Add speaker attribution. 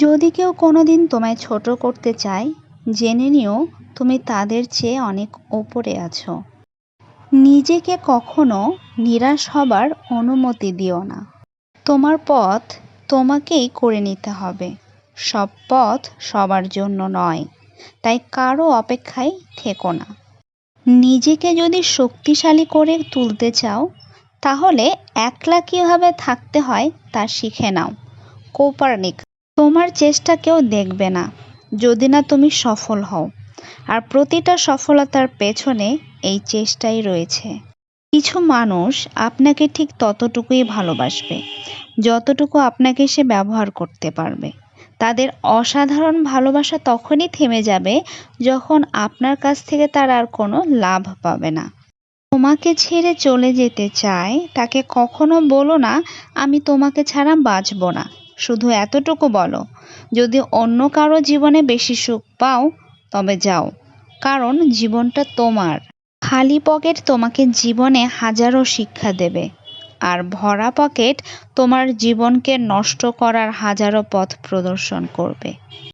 Speaker 1: যদি কেউ কোনোদিন তোমায় ছোট করতে চায়, জেনে নিও তুমি তাদের চেয়ে অনেক ওপরে আছো। নিজেকে কখনো নিরাশ হবার অনুমতি দিও না। তোমার পথ তোমাকেই করে নিতে হবে। সব পথ সবার জন্য নয়, তাই কারো অপেক্ষায় থেকো না। নিজেকে যদি শক্তিশালী করে তুলতে চাও, তাহলে একলা কীভাবে থাকতে হয় তা শিখে নাও। কোপার্নিক। তোমার চেষ্টা কেউ দেখবে না যদি না তুমি সফল হও, আর প্রতিটা সফলতার পেছনে এই চেষ্টাই রয়েছে। কিছু মানুষ আপনাকে ঠিক ততটুকুই ভালোবাসবে যতটুকু আপনাকে সে ব্যবহার করতে পারবে। তাদের অসাধারণ ভালোবাসা তখনই থেমে যাবে যখন আপনার কাছ থেকে তার আর কোনো লাভ পাবে না। তোমাকে ছেড়ে চলে যেতে চায় তাকে কখনো বলো না আমি তোমাকে ছাড়া বাঁচব না। শুধু এতটুকু বলো, যদি অন্য কারো জীবনে বেশি সুখ পাও তবে যাও, কারণ জীবনটা তোমার। খালি পকেট তোমাকে জীবনে হাজারো শিক্ষা দেবে, আর ভরা পকেট তোমার জীবনকে নষ্ট করার হাজারো পথ প্রদর্শন করবে।